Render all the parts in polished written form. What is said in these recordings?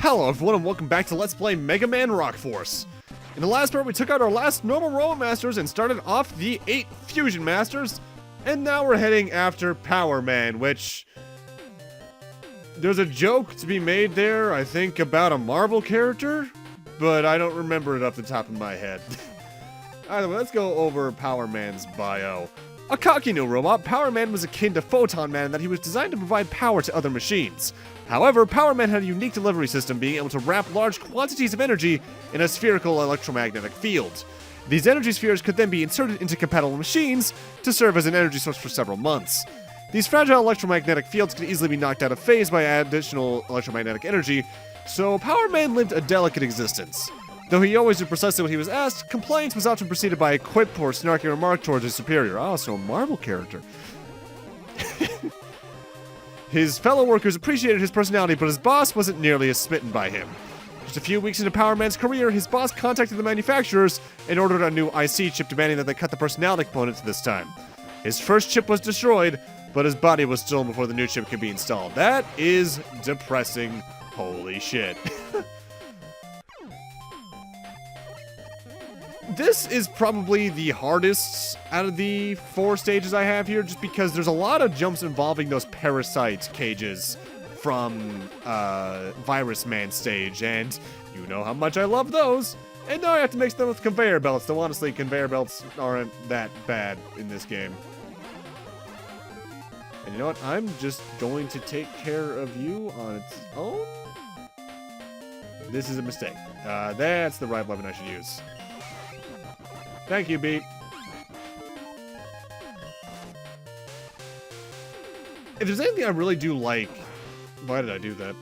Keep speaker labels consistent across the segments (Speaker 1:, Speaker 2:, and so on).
Speaker 1: Hello everyone and welcome back to Let's Play Megaman Rock Force. In the last part we took out our last normal Robot Masters and started off the 8 Fusion Masters. And now we're heading after Powerman, which... There's a joke to be made there, I think, about a Marvel character. But I don't remember it off the top of my head. Either way, let's go over Powerman's bio. A cocky new robot, Powerman was akin to Photon Man in that he was designed to provide power to other machines. However, Powerman had a unique delivery system, being able to wrap large quantities of energy in a spherical electromagnetic field. These energy spheres could then be inserted into compatible machines to serve as an energy source for several months. These fragile electromagnetic fields could easily be knocked out of phase by additional electromagnetic energy, so Powerman lived a delicate existence. Though he always did precisely what he was asked, compliance was often preceded by a quip or snarky remark towards his superior. Oh, so a Marvel character. His fellow workers appreciated his personality, but his boss wasn't nearly as smitten by him. Just a few weeks into Powerman's career, his boss contacted the manufacturers and ordered a new IC chip, demanding that they cut the personality components this time. His first chip was destroyed, but his body was stolen before the new chip could be installed. That is depressing. Holy shit. This is probably the hardest out of the 4 stages I have here, just because there's a lot of jumps involving those parasite cages from Virusman stage, and you know how much I love those. And now I have to mix them with conveyor belts, though honestly, conveyor belts aren't that bad in this game. And you know what? I'm just going to take care of you on its own. This is a mistake. That's the right weapon I should use. Thank you, Beat. If there's anything I really do like... Why did I do that?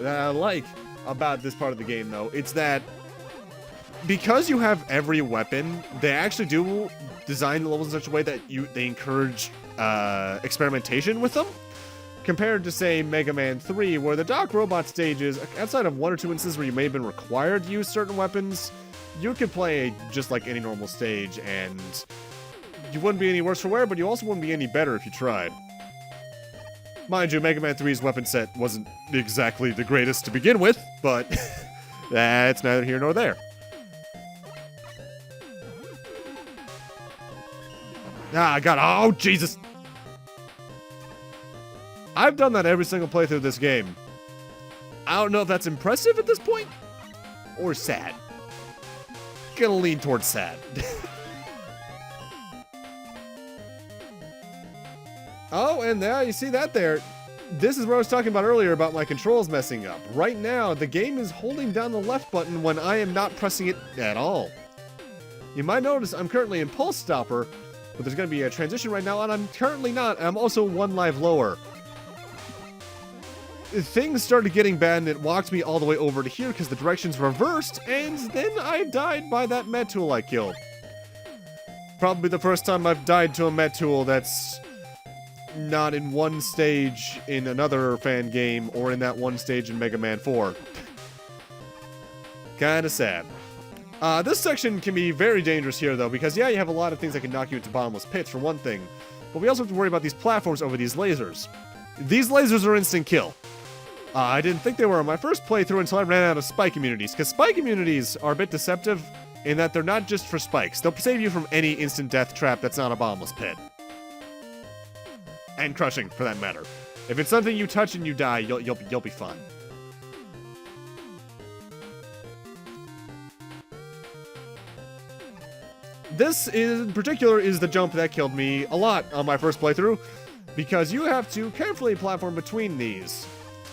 Speaker 1: That I like about this part of the game, though, it's that because you have every weapon, they actually do design the levels in such a way that they encourage experimentation with them. Compared to, say, Mega Man 3, where the Doc Robot stages, outside of 1 or 2 instances where you may have been required to use certain weapons, you could play just like any normal stage, and you wouldn't be any worse for wear, but you also wouldn't be any better if you tried. Mind you, Mega Man 3's weapon set wasn't exactly the greatest to begin with, but that's neither here nor there. Ah, I got... Oh, Jesus! I've done that every single playthrough of this game. I don't know if that's impressive at this point, or sad. Gonna lean towards sad. Oh, and now you see that there. This is what I was talking about earlier about my controls messing up. Right now, the game is holding down the left button when I am not pressing it at all. You might notice I'm currently in Pulse Stopper, but there's going to be a transition right now, and I'm currently not. I'm also 1 life lower. Things started getting bad, and it walked me all the way over to here because the directions reversed, and then I died by that med tool I killed. Probably the first time I've died to a med tool that's not in one stage in another fan game or in that one stage in Mega Man 4. Kinda sad. This section can be very dangerous here, though, because yeah, you have a lot of things that can knock you into bottomless pits, for one thing, but we also have to worry about these platforms over these lasers. These lasers are instant kill. I didn't think they were on my first playthrough until I ran out of spike immunities, because spike immunities are a bit deceptive in that they're not just for spikes. They'll save you from any instant death trap that's not a bottomless pit. And crushing, for that matter. If it's something you touch and you die, you'll be fine. This in particular is the jump that killed me a lot on my first playthrough, because you have to carefully platform between these.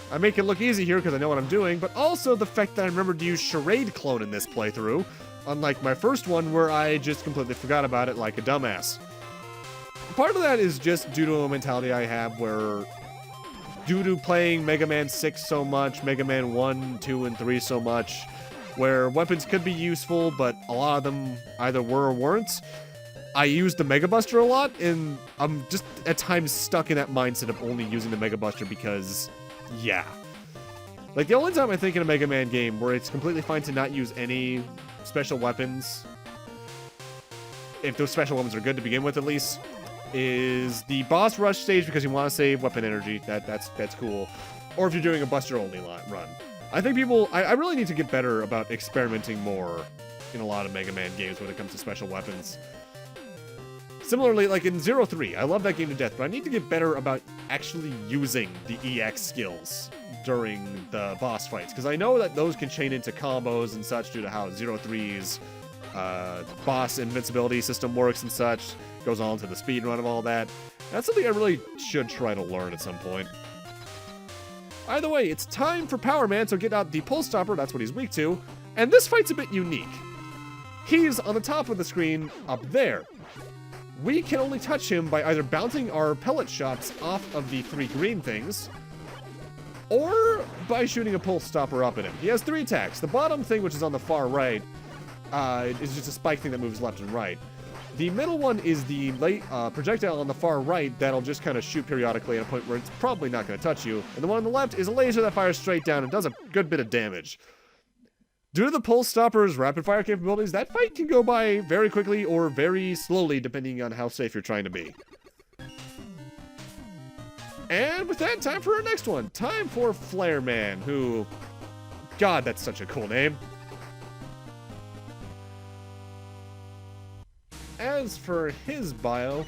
Speaker 1: I make it look easy here because I know what I'm doing, but also the fact that I remembered to use Charade Clone in this playthrough, unlike my first one where I just completely forgot about it like a dumbass. Part of that is just due to a mentality I have where, due to playing Mega Man 6 so much, Mega Man 1, 2, and 3 so much, where weapons could be useful, but a lot of them either were or weren't, I used the Mega Buster a lot, and I'm just at times stuck in that mindset of only using the Mega Buster because... yeah. Like, the only time I think in a Mega Man game where it's completely fine to not use any special weapons, if those special weapons are good to begin with at least, is the boss rush stage because you want to save weapon energy. That's cool. Or if you're doing a buster only run. I think I really need to get better about experimenting more in a lot of Mega Man games when it comes to special weapons. Similarly, like in 03, I love that game to death, but I need to get better about actually using the EX skills during the boss fights, because I know that those can chain into combos and such due to how 03's boss invincibility system works and such. Goes on to the speed run of all that. That's something I really should try to learn at some point. Either way, it's time for Powerman to get out the pull stopper, that's what he's weak to, and this fight's a bit unique. He's on the top of the screen up there. We can only touch him by either bouncing our pellet shots off of the 3 green things, or by shooting a pull stopper up at him. He has 3 attacks. The bottom thing, which is on the far right, is just a spike thing that moves left and right. The middle one is the projectile on the far right that'll just kind of shoot periodically at a point where it's probably not going to touch you. And the one on the left is a laser that fires straight down and does a good bit of damage. Due to the pull stopper's rapid fire capabilities, that fight can go by very quickly or very slowly depending on how safe you're trying to be. And with that, time for our next one. Time for Flareman, who... God, that's such a cool name. As for his bio,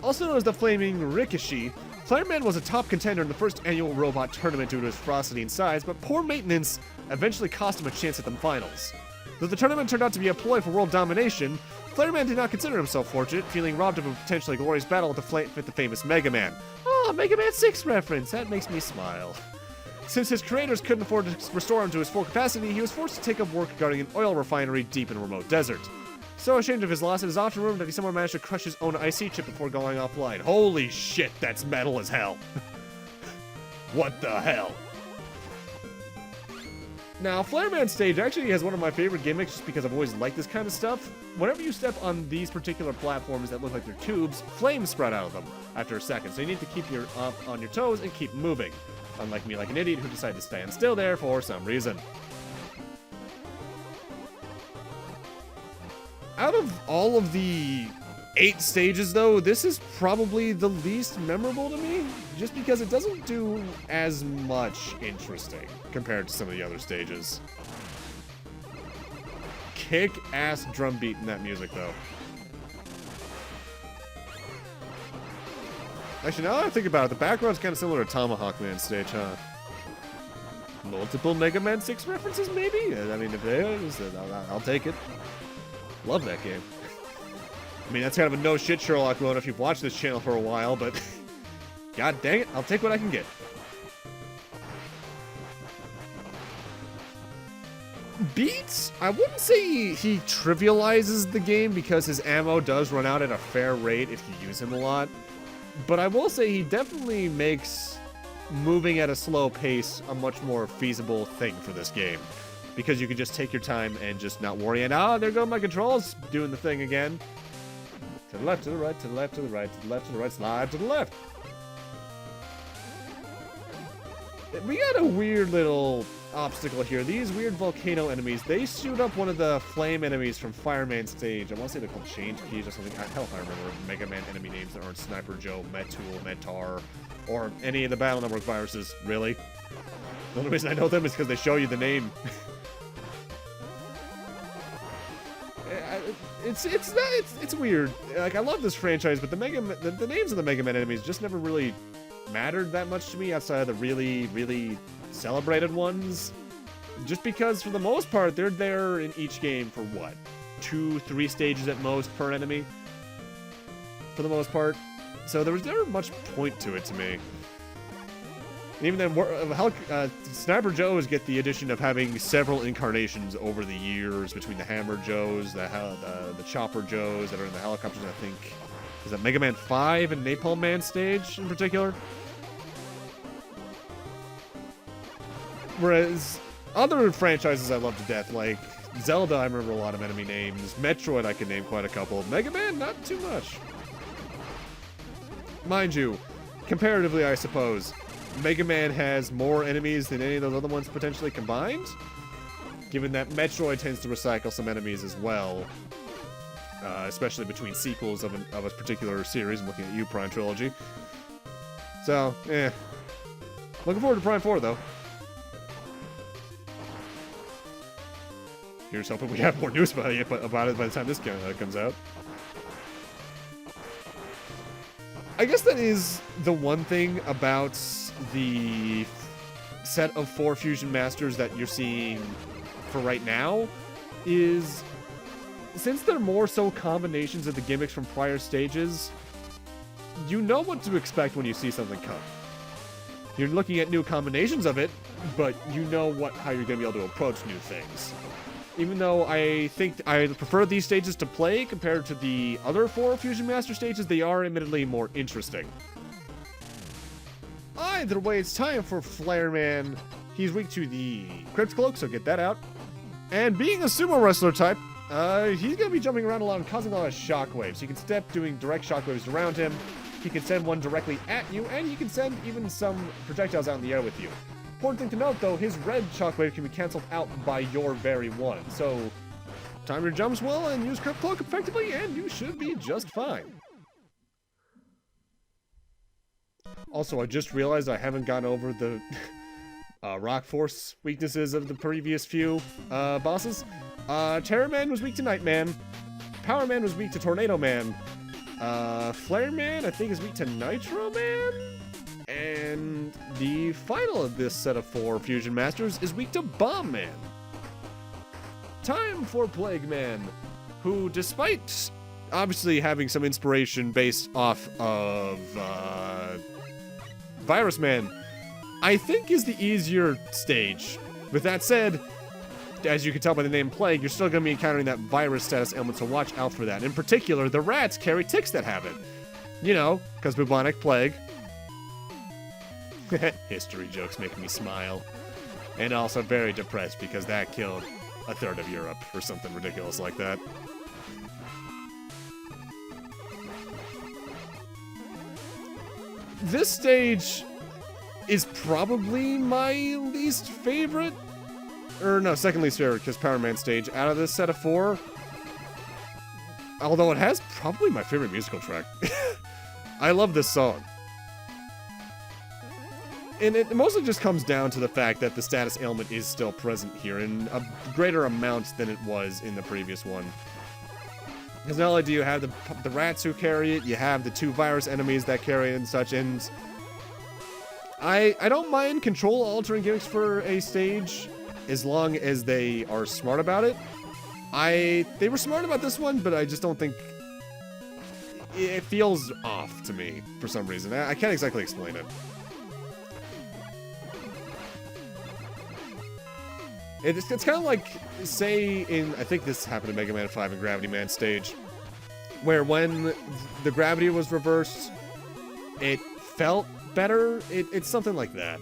Speaker 1: also known as the Flaming Ricochet, Flareman was a top contender in the first annual robot tournament due to his ferocity and size, but poor maintenance eventually cost him a chance at the finals. Though the tournament turned out to be a ploy for world domination, Flareman did not consider himself fortunate, feeling robbed of a potentially glorious battle with the famous Megaman. Oh, Mega Man 6 reference! That makes me smile. Since his creators couldn't afford to restore him to his full capacity, he was forced to take up work guarding an oil refinery deep in a remote desert. So ashamed of his loss, it is often rumored that he somehow managed to crush his own IC chip before going offline. Holy shit, that's metal as hell. What the hell? Now, Flareman stage actually has one of my favorite gimmicks just because I've always liked this kind of stuff. Whenever you step on these particular platforms that look like they're tubes, flames sprout out of them after a second, so you need to keep your up on your toes and keep moving. Unlike me like an idiot who decided to stand still there for some reason. Out of all of the 8 stages, though, this is probably the least memorable to me, just because it doesn't do as much interesting compared to some of the other stages. Kick-ass drum beat in that music, though. Actually, now that I think about it, the background's kind of similar to Tomahawk Man stage, huh? Multiple Mega Man 6 references, maybe? I mean, if there is, I'll take it. Love that game. I mean, that's kind of a no-shit Sherlock mode if you've watched this channel for a while, but god dang it, I'll take what I can get. Beats, I wouldn't say he trivializes the game because his ammo does run out at a fair rate if you use him a lot. But I will say he definitely makes moving at a slow pace a much more feasible thing for this game. Because you can just take your time and just not worry. And there go my controls doing the thing again. To the left, to the right, to the left, to the right, to the left, to the right, slide to the left. We got a weird little obstacle here. These weird volcano enemies, they shoot up one of the flame enemies from Fireman stage. I want to say they're called Change Keys or something. Hell if I remember Mega Man enemy names that aren't Sniper Joe, Metul, Metar, or any of the Battle Network viruses, really. The only reason I know them is because they show you the name. It's weird. Like, I love this franchise, but the names of the Mega Man enemies just never really mattered that much to me outside of the really celebrated ones. Just because, for the most part, they're there in each game for what? 2-3 stages at most per enemy? For the most part. So there was never much point to it to me. And even then, Sniper Joes get the addition of having several incarnations over the years between the Hammer Joes, the Chopper Joes that are in the helicopters, I think. Is that Mega Man 5 and Napalm Man stage in particular? Whereas other franchises I love to death, like Zelda, I remember a lot of enemy names. Metroid, I can name quite a couple. Mega Man, not too much. Mind you, comparatively, I suppose, Mega Man has more enemies than any of those other ones potentially combined, given that Metroid tends to recycle some enemies as well, especially between sequels of a particular series. I'm looking at you, Prime Trilogy. So, Looking forward to Prime 4, though. Here's hoping we have more news about it by the time this comes out. I guess that is the one thing about the set of 4 Fusion Masters that you're seeing for right now is, since they're more so combinations of the gimmicks from prior stages, you know what to expect when you see something come. You're looking at new combinations of it, but you know how you're going to be able to approach new things. Even though I think I prefer these stages to play compared to the other 4 Fusion Master stages, they are admittedly more interesting. Either way, it's time for Flareman. He's weak to the Crypt Cloak, so get that out. And being a sumo wrestler type, he's going to be jumping around a lot and causing a lot of shockwaves. You can step doing direct shockwaves around him. He can send one directly at you, and you can send even some projectiles out in the air with you. Important thing to note, though, his red shockwave can be cancelled out by your very one. So, time your jumps well and use Crypt Cloak effectively, and you should be just fine. Also, I just realized I haven't gone over the Rock Force weaknesses of the previous few bosses. Terrorman was weak to Nightman. Powerman was weak to Tornado Man. Flareman, I think, is weak to Nitro Man. And the final of this set of 4 Fusion Masters is weak to Bomb Man. Time for Plagueman, who, despite obviously having some inspiration based off of Virusman, I think is the easier stage. With that said, as you can tell by the name Plague, you're still going to be encountering that virus status element, so watch out for that. In particular, the rats carry ticks that have it. You know, because bubonic plague. History jokes make me smile. And also very depressed because that killed a third of Europe or something ridiculous like that. This stage is probably my least favorite. Or no, second least favorite, because Powerman stage out of this set of 4. Although it has probably my favorite musical track. I love this song. And it mostly just comes down to the fact that the status ailment is still present here in a greater amount than it was in the previous one. Because not only do you have the rats who carry it, you have the 2 virus enemies that carry it and such, and I don't mind control-altering gimmicks for a stage as long as they are smart about it. They were smart about this one, but I just don't think it feels off to me for some reason. I can't exactly explain it. It's kind of like, say, I think this happened in Mega Man 5 and Gravity Man stage, where when the gravity was reversed, it felt better. It's something like that.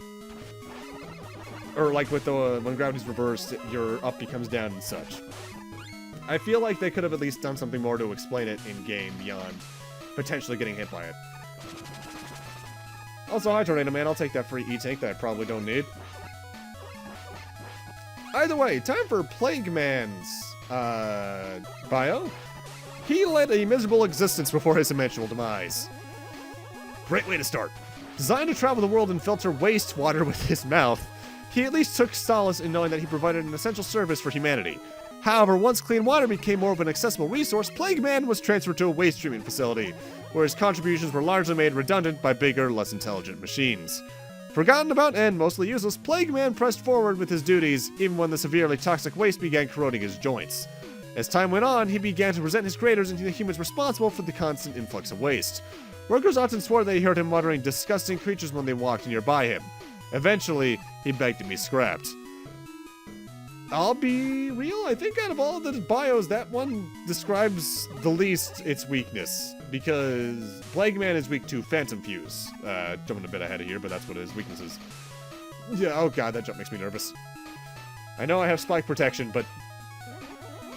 Speaker 1: Or like with when gravity's reversed, your up becomes down and such. I feel like they could have at least done something more to explain it in-game beyond potentially getting hit by it. Also, hi Tornado Man, I'll take that free E-Tank that I probably don't need. Either way, time for Plagueman's bio. He led a miserable existence before his eventual demise. Great way to start. Designed to travel the world and filter wastewater with his mouth, he at least took solace in knowing that he provided an essential service for humanity. However, once clean water became more of an accessible resource, Plagueman was transferred to a waste treatment facility, where his contributions were largely made redundant by bigger, less intelligent machines. Forgotten about and mostly useless, Plagueman pressed forward with his duties, even when the severely toxic waste began corroding his joints. As time went on, he began to present his creators into the humans responsible for the constant influx of waste. Workers often swore they heard him muttering disgusting creatures when they walked nearby him. Eventually, he begged to be scrapped. I'll be real, I think out of all the bios, that one describes the least its weakness. Because Plagueman is weak to Phantom Fuse. Jumping a bit ahead of here, but that's what his weakness is. Yeah, oh god, that jump makes me nervous. I know I have spike protection, but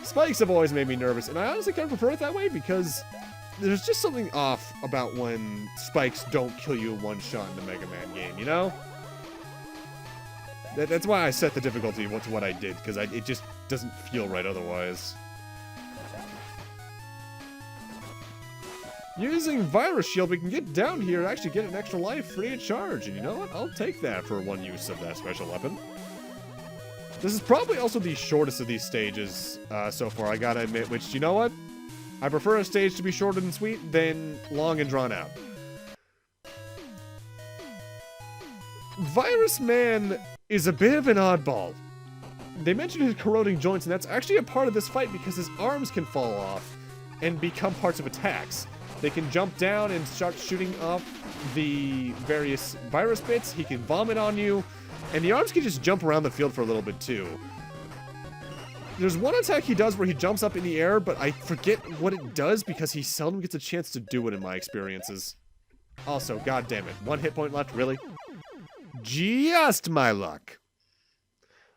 Speaker 1: spikes have always made me nervous, and I honestly kind of prefer it that way because there's just something off about when spikes don't kill you in one shot in the Mega Man game, you know? That's why I set the difficulty to what I did, because it just doesn't feel right otherwise. Using Virus Shield, we can get down here and actually get an extra life free of charge, and you know what? I'll take that for one use of that special weapon. This is probably also the shortest of these stages so far, I gotta admit, which, you know what? I prefer a stage to be short and sweet than long and drawn out. Virusman is a bit of an oddball. They mentioned his corroding joints, and that's actually a part of this fight because his arms can fall off and become parts of attacks. They can jump down and start shooting off the various virus bits. He can vomit on you, and the arms can just jump around the field for a little bit too. There's one attack he does where he jumps up in the air, but I forget what it does because he seldom gets a chance to do it in my experiences. Also, god damn it, 1 hit point left, really? Just my luck.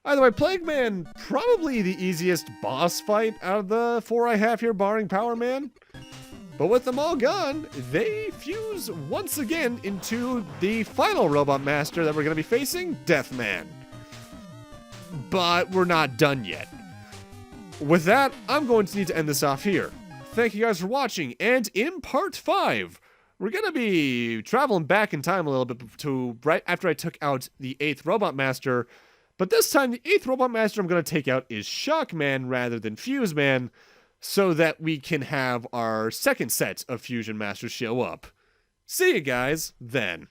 Speaker 1: Either way, Plagueman, probably the easiest boss fight out of the 4 I have here, barring Powerman. But with them all gone, they fuse once again into the final Robot Master that we're going to be facing, Deathman. But we're not done yet. With that, I'm going to need to end this off here. Thank you guys for watching, and in part 5, we're going to be traveling back in time a little bit to right after I took out the 8th Robot Master. But this time, the 8th Robot Master I'm going to take out is Shockman rather than Fuseman, so that we can have our second set of Fusion Masters show up. See you guys then.